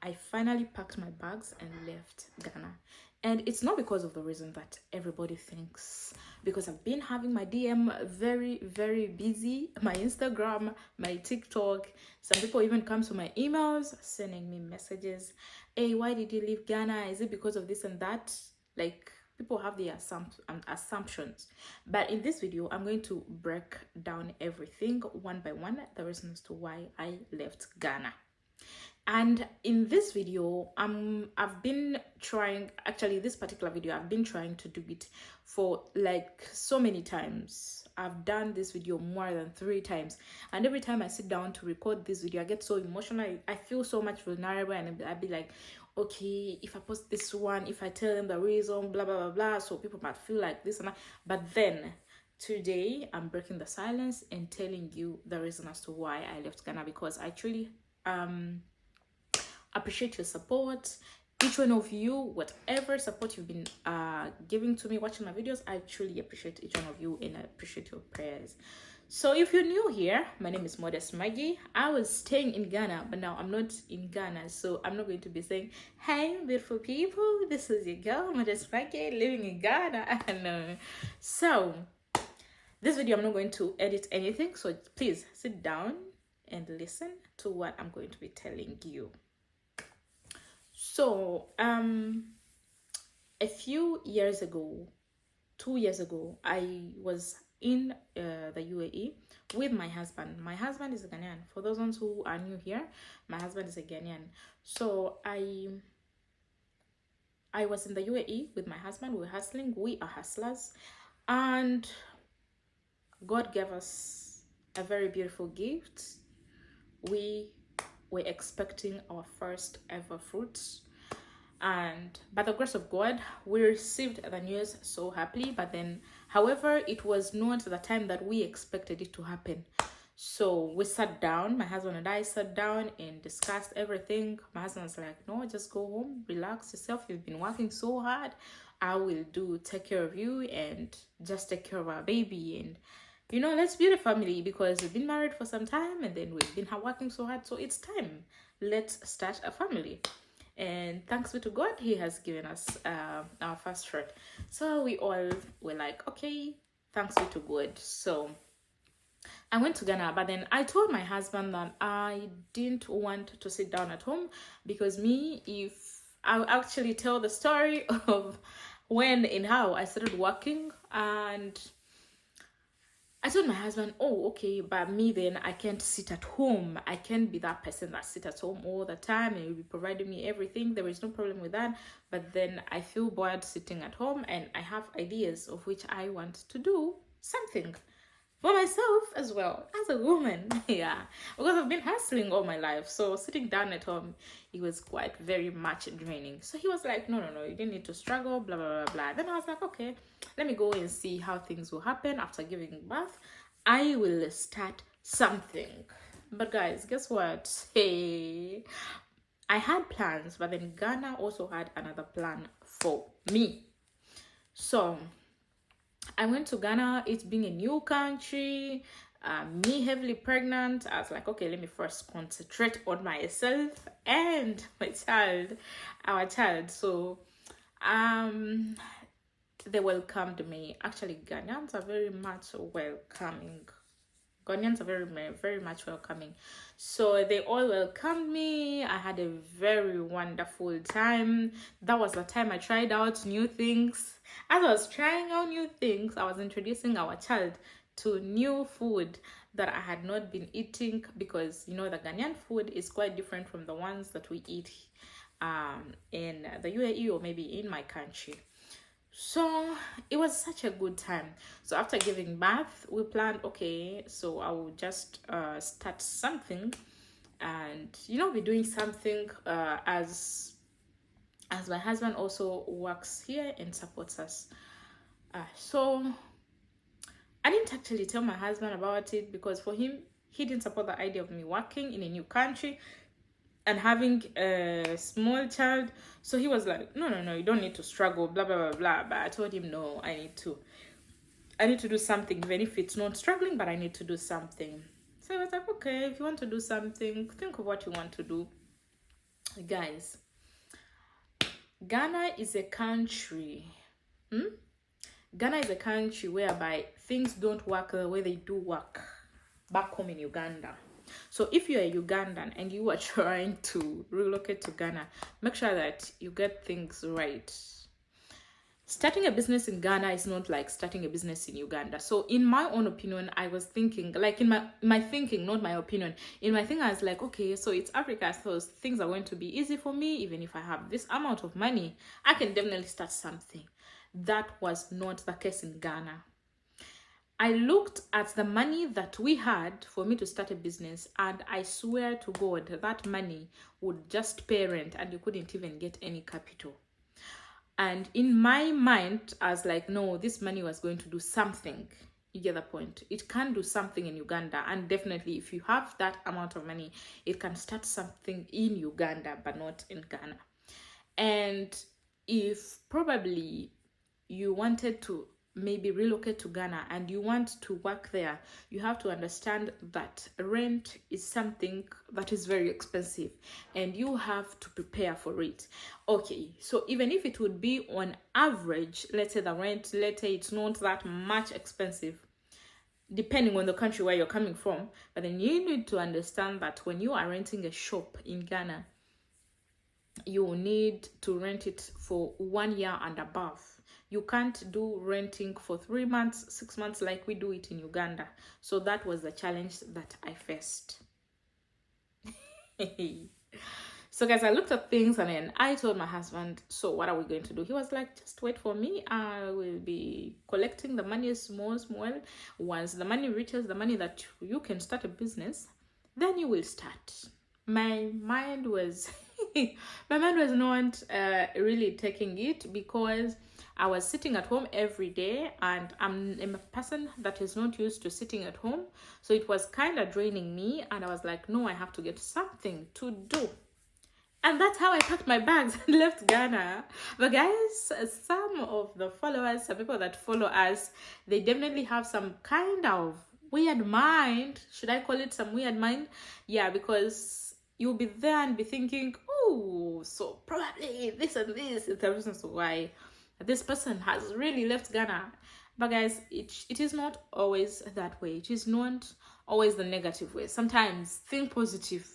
I finally packed my bags and left Ghana. And it's not because of the reason that everybody thinks, because I've been having my DM very, very busy, my Instagram, my TikTok. Some people even come to my emails sending me messages. Hey, why did you leave Ghana? Is it because of this and that? Like, people have their assumptions. But in this video, I'm going to break down everything one by one, the reasons to why I left Ghana. And in this video, I've been trying, actually this particular video, I've been trying to do it for like so many times. I've done this video more than 3 times, and every time I sit down to record this video, I get so emotional. I feel so much vulnerable, and I'd be like, okay, if I post this one, if I tell them the reason, blah blah blah blah, so people might feel like this and that. But then today I'm breaking the silence and telling you the reason as to why I left Ghana, because I truly appreciate your support. Each one of you, whatever support you've been giving to me watching my videos, I truly appreciate each one of you, and I appreciate your prayers. So if you're new here, my name is Modest Maggie. I was staying in Ghana, but now I'm not in Ghana, so I'm not going to be saying, hey beautiful people, this is your girl Modest Maggie living in Ghana. No. So this video, I'm not going to edit anything, so please sit down and listen to what I'm going to be telling you. So a few years ago, 2 years ago, I was in the UAE with my husband. My husband is a Ghanaian. For those ones who are new here, my husband is a Ghanaian. So I was in the UAE with my husband. We were hustling. We are hustlers, and God gave us a very beautiful gift. We were expecting our first ever fruits, and by the grace of God, we received the news so happily. But then, however, it was not the time that we expected it to happen. So we sat down, my husband and I sat down and discussed everything. My husband was like, no, just go home, relax yourself, you've been working so hard. I will take care of you and just take care of our baby, and you know, let's build a family, because we've been married for some time and then we've been working so hard, so it's time, let's start a family. And thanks be to God, he has given us our first fruit. So we all were like, okay, thanks be to God. So I went to Ghana, but then I told my husband that I didn't want to sit down at home, because if I'll actually tell the story of when and how I started working. And I told my husband, oh, okay, but me then, I can't sit at home. I can't be that person that sits at home all the time and you'll be providing me everything. There is no problem with that. But then I feel bored sitting at home, and I have ideas of which I want to do something for myself as well as a woman. Yeah, because I've been hustling all my life, so sitting down at home, it was quite very much draining. So he was like, no, you didn't need to struggle, blah blah blah blah. Then I was like, okay, let me go and see how things will happen after giving birth. I will start something. But guys, guess what? Hey, I had plans, but then Ghana also had another plan for me. So I went to Ghana, it being a new country, me heavily pregnant. I was like, okay, let me first concentrate on myself and my child, our child. So they welcomed me. Actually, Ghanaians are very much welcoming. Ghanaians are very, very much welcoming. So they all welcomed me. I had a very wonderful time. That was the time I tried out new things. As I was trying out new things, I was introducing our child to new food that I had not been eating, because you know, the Ghanaian food is quite different from the ones that we eat in the UAE or maybe in my country. So it was such a good time. So after giving birth, we planned, okay, so I will just start something, and you know, be doing something as my husband also works here and supports us. So I didn't actually tell my husband about it, because for him, he didn't support the idea of me working in a new country and having a small child. So he was like, no, you don't need to struggle, blah blah blah blah. But I told him, no, I need to do something, even if it's not struggling, but I need to do something. So I was like, okay, if you want to do something, think of what you want to do. Guys, Ghana is a country. Ghana is a country whereby things don't work the way they do work back home in Uganda. So if you're a Ugandan and you are trying to relocate to Ghana, make sure that you get things right. Starting a business in Ghana is not like starting a business in Uganda. So in my own opinion, I was thinking, like in my thinking, not my opinion. In my thing, I was like, okay, so it's Africa, so things are going to be easy for me. Even if I have this amount of money, I can definitely start something. That was not the case in Ghana. I looked at the money that we had for me to start a business, and I swear to God, that money would just pay rent and you couldn't even get any capital. And in my mind, I was like, no, this money was going to do something. You get the point? It can do something in Uganda. And definitely, if you have that amount of money, it can start something in Uganda, but not in Ghana. And if probably you wanted to maybe relocate to Ghana and you want to work there, you have to understand that rent is something that is very expensive and you have to prepare for it. Okay, so even if it would be on average, let's say the rent, let's say it's not that much expensive, depending on the country where you're coming from, but then you need to understand that when you are renting a shop in Ghana, you need to rent it for 1 year and above. You can't do renting for 3 months, 6 months like we do it in Uganda. So that was the challenge that I faced. So guys, I looked at things and then I told my husband, so what are we going to do? He was like, just wait for me. I will be collecting the money small. Once the money reaches the money that you can start a business, then you will start. My mind was not really taking it, because I was sitting at home every day and I'm a person that is not used to sitting at home. So it was kind of draining me, and I was like, no, I have to get something to do. And that's how I packed my bags and left Ghana. But guys, some of the followers, some people that follow us, they definitely have some kind of weird mind. Should I call it some weird mind? Yeah, because you'll be there and be thinking, oh, so probably this and this is the reasons why this person has really left Ghana. But guys, it is not always that way. It is not always the negative way. Sometimes think positive.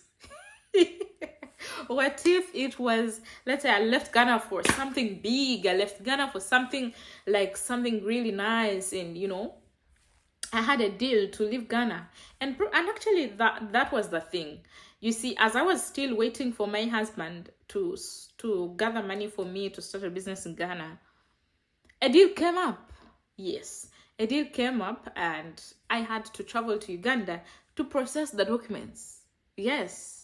What if it was, let's say I left Ghana for something big, I left Ghana for something like something really nice, and I had a deal to leave Ghana, and actually that was the thing. You see, as I was still waiting for my husband to gather money for me to start a business in Ghana, a deal came up. Yes, a deal came up, and I had to travel to Uganda to process the documents. Yes.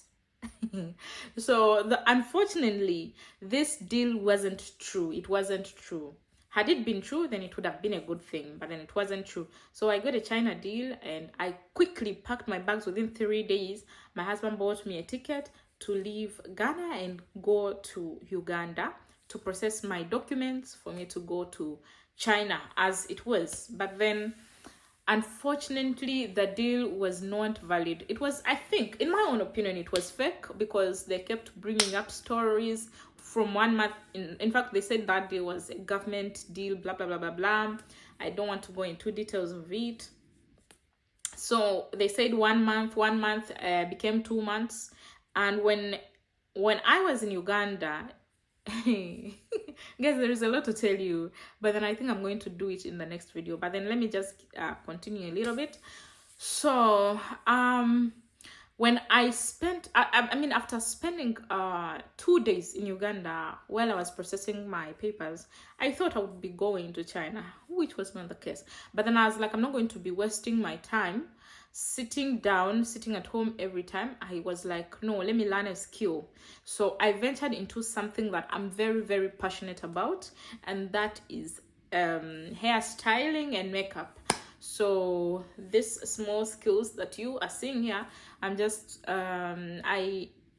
So unfortunately, this deal wasn't true. It wasn't true. Had it been true, then it would have been a good thing, but then it wasn't true. So I got a China deal, and I quickly packed my bags within 3 days. My husband bought me a ticket to leave Ghana and go to Uganda to process my documents for me to go to China as it was. But then unfortunately, the deal was not valid. It was, I think, in my own opinion, it was fake, because they kept bringing up stories from 1 month. In fact, they said that there was a government deal, blah, blah, blah, blah, blah. I don't want to go into details of it. So they said 1 month, became 2 months. And when I was in Uganda, guys, there is a lot to tell you, but then I think I'm going to do it in the next video. But then let me just continue a little bit. So when I spent after spending 2 days in Uganda while I was processing my papers, I thought I would be going to China, which was not the case. But then I was like, I'm not going to be wasting my time sitting at home every time. I was like, no, let me learn a skill. So I ventured into something that I'm very, very passionate about, and that is hairstyling and makeup. So these small skills that you are seeing here, I'm just I'm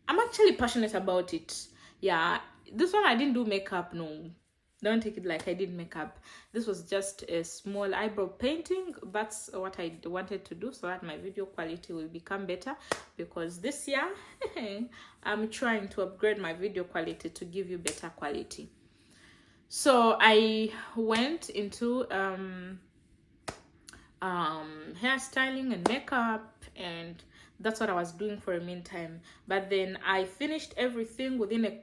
actually passionate about it. Yeah, this one I didn't do makeup, no. Don't take it like I did makeup. This was just a small eyebrow painting. That's what I wanted to do so that my video quality will become better, because this year I'm trying to upgrade my video quality to give you better quality. So I went into hairstyling and makeup, and that's what I was doing for a meantime. But then I finished everything within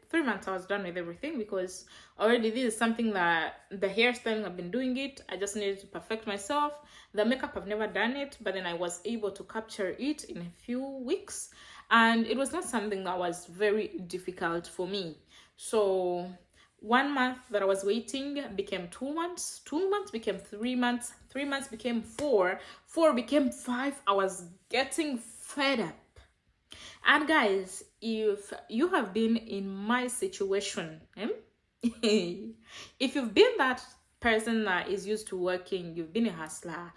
3 months. I was done with everything, because already this is something that the hairstyling, I've been doing it. I just needed to perfect myself. The makeup, I've never done it, but then I was able to capture it in a few weeks, and it was not something that was very difficult for me. So 1 month that I was waiting became 2 months. 2 months became 3 months. 3 months became 4. 4 became 5. I was getting fed up. And guys, if you have been in my situation, if you've been that person that is used to working, you've been a hustler,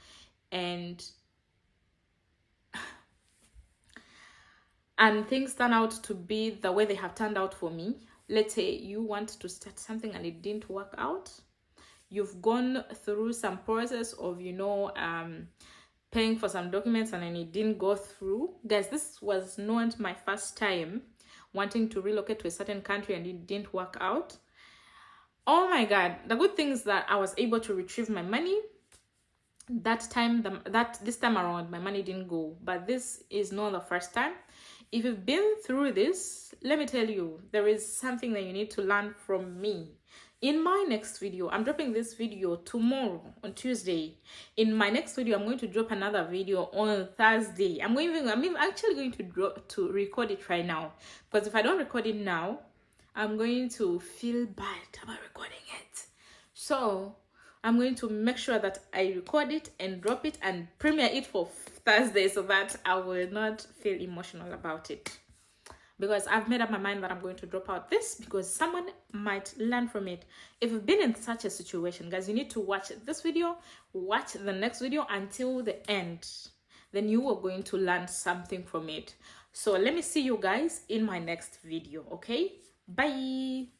and things turn out to be the way they have turned out for me. Let's say you want to start something and it didn't work out. You've gone through some process of, paying for some documents and then it didn't go through. Guys, this was not my first time wanting to relocate to a certain country and it didn't work out. Oh my God. The good thing is that I was able to retrieve my money. This time around, my money didn't go. But this is not the first time. If you've been through this, let me tell you, there is something that you need to learn from me. In my next video, I'm dropping this video tomorrow on Tuesday. In my next video, I'm going to drop another video on Thursday. I'm actually going to record it right now, because if I don't record it now, I'm going to feel bad about recording it. So I'm going to make sure that I record it and drop it and premiere it for Thursday, so that I will not feel emotional about it. Because I've made up my mind that I'm going to drop out this, because someone might learn from it. If you've been in such a situation, guys, you need to watch this video, watch the next video until the end. Then you are going to learn something from it. So let me see you guys in my next video, okay? Bye.